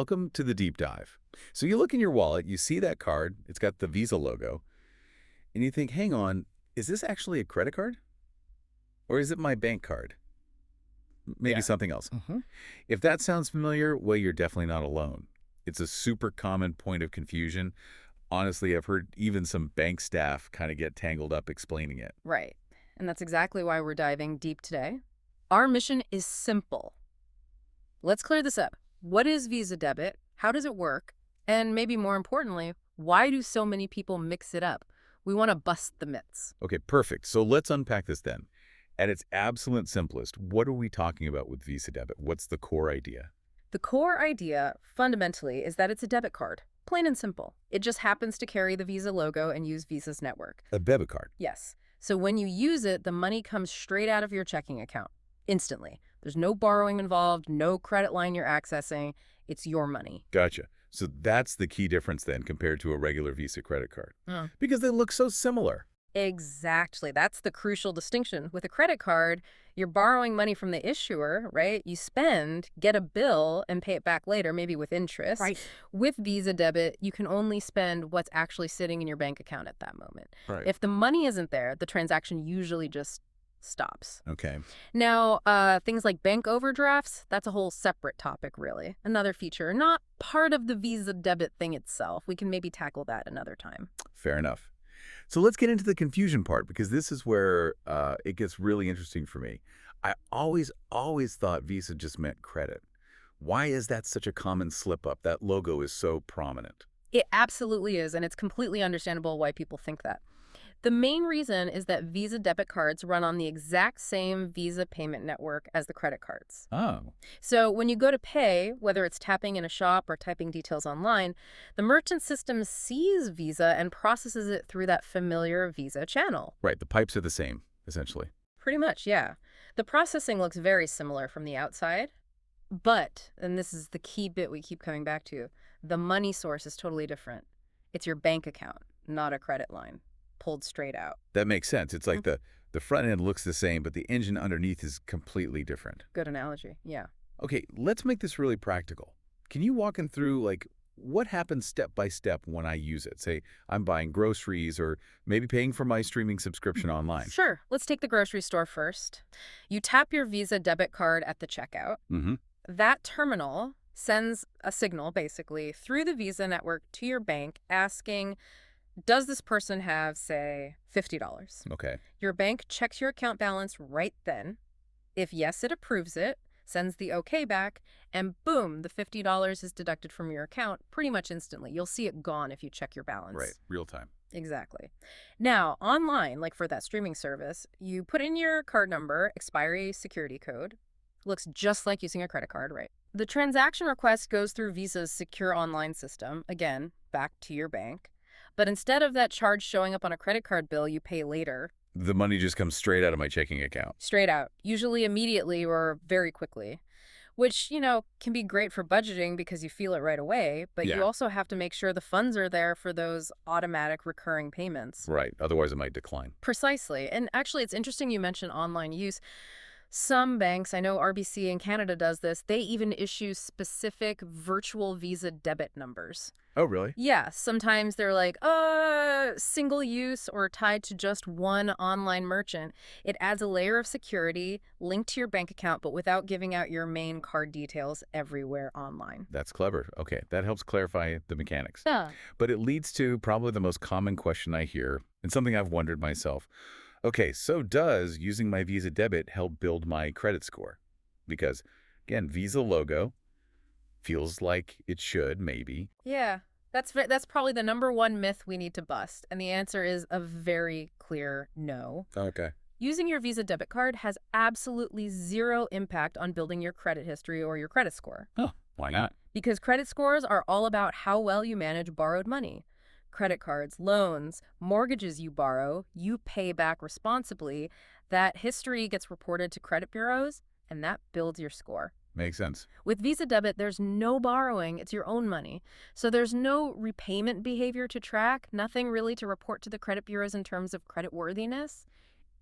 welcome to the deep dive. So you look in your wallet, you see that card, it's got the Visa logo, and you think, hang on, is this actually a credit card? Or is it my bank card? Maybe Yeah. something else. hmm If that sounds familiar, well, you're definitely not alone. It's a super common point of confusion. Honestly, I've heard even some bank staff kind of get tangled up explaining it. Right. And that's exactly why we're diving deep today. Our mission is simple. Let's clear this up. What is Visa Debit? How does it work? And maybe more importantly, why do so many people mix it up? We want to bust the myths. Okay, perfect. So let's unpack this then. At its absolute simplest, what are we talking about with Visa Debit? What's the core idea? The core idea, fundamentally, is that it's a debit card. Plain and simple. It just happens to carry the Visa logo and use Visa's network. A debit card. Yes. So when you use it, the money comes straight out of your checking account, instantly. There's no borrowing involved, no credit line you're accessing. It's your money. Gotcha. So that's the key difference then compared to a regular Visa credit card. Mm. Because they look so similar. Exactly. That's the crucial distinction. With a credit card, you're borrowing money from the issuer, right? You spend, get a bill, and pay it back later, maybe with interest. Right. With Visa Debit, you can only spend what's actually sitting in your bank account at that moment. Right. If the money isn't there, the transaction usually just stops. Okay. Now, things like bank overdrafts, that's a whole separate topic, really. Another feature, not part of the Visa Debit thing itself. We can maybe tackle that another time. Fair enough. So let's get into the confusion part, because this is where it gets really interesting for me. I always thought Visa just meant credit. Why is that such a common slip-up? That logo is so prominent. It absolutely is, and it's completely understandable why people think that. The main reason is that Visa debit cards run on the exact same Visa payment network as the credit cards. Oh, So when you go to pay, whether it's tapping in a shop or typing details online, the merchant system sees Visa and processes it through that familiar Visa channel. right. The pipes are the same, essentially. Pretty much, yeah. The processing looks very similar from the outside, but, and this is the key bit we keep coming back to, the money source is totally different. It's your bank account, not a credit line, pulled straight out. That makes sense. It's like the front end looks the same, but the engine underneath is completely different. Good analogy, yeah. Okay, let's make this really practical. Can you walk in through, like, what happens step by step when I use it? Say, I'm buying groceries or maybe paying for my streaming subscription online. Sure, let's take the grocery store first. You tap your Visa debit card at the checkout. Mm-hmm. That terminal sends a signal, basically, through the Visa network to your bank asking, does this person have, say, $50? Okay. Your bank checks your account balance right then. If yes, it approves it, sends the okay back, and boom, the $50 is deducted from your account pretty much instantly. You'll see it gone if you check your balance. Right. Real time. Exactly. Now, online, like for that streaming service, you put in your card number, expiry, security code. Looks just like using a credit card, right? The transaction request goes through Visa's secure online system, again, back to your bank. But instead of that charge showing up on a credit card bill you pay later, The money just comes straight out of my checking account. straight out, usually immediately or very quickly, which, can be great for budgeting because you feel it right away, but Yeah. you also have to make sure the funds are there for those automatic recurring payments. Right. Otherwise, it might decline. Precisely. And actually, it's interesting you mentioned online use. Some banks, I know RBC in Canada does this, they even issue specific virtual Visa debit numbers. Oh, really? Yeah, sometimes they're like, single use or tied to just one online merchant. It adds a layer of security linked to your bank account, but without giving out your main card details everywhere online. That's clever. Okay, that helps clarify the mechanics. Yeah. But it leads to probably the most common question I hear, and something I've wondered myself. Okay, so does using my Visa debit help build my credit score? Because, again, Visa logo feels like it should, maybe. Yeah, that's probably the number one myth we need to bust, and the answer is a very clear no. Okay. Using your Visa debit card has absolutely zero impact on building your credit history or your credit score. Oh, why not? Because credit scores are all about how well you manage borrowed money. Credit cards, loans, mortgages you borrow, you pay back responsibly. That history gets reported to credit bureaus, and that builds your score. Makes sense. With Visa Debit, there's no borrowing. It's your own money. So there's no repayment behavior to track, nothing really to report to the credit bureaus in terms of credit worthiness.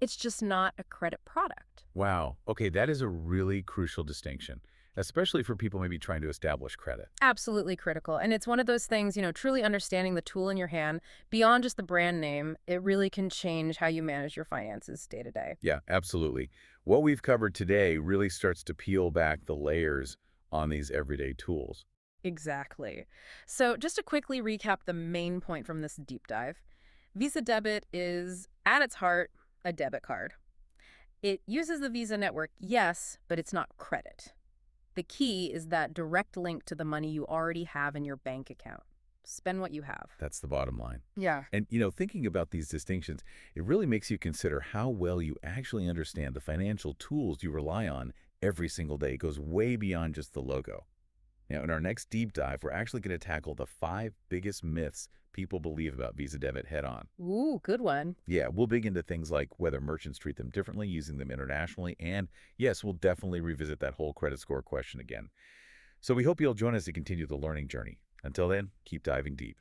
It's just not a credit product. Wow. Okay, that is a really crucial distinction. especially for people maybe trying to establish credit. Absolutely critical. And it's one of those things, truly understanding the tool in your hand beyond just the brand name, it really can change how you manage your finances day to day. Yeah, absolutely. What we've covered today really starts to peel back the layers on these everyday tools. Exactly. So, just to quickly recap the main point from this deep dive, Visa Debit is, at its heart, a debit card. It uses the Visa network, yes, but it's not credit. The key is that direct link to the money you already have in your bank account. Spend what you have. That's the bottom line. Yeah. And, thinking about these distinctions, it really makes you consider how well you actually understand the financial tools you rely on every single day. It goes way beyond just the logo. Now, in our next deep dive, we're actually going to tackle the 5 biggest myths people believe about Visa Debit head on. Ooh, good one. Yeah, we'll dig into things like whether merchants treat them differently using them internationally. And yes, we'll definitely revisit that whole credit score question again. So we hope you'll join us to continue the learning journey. Until then, keep diving deep.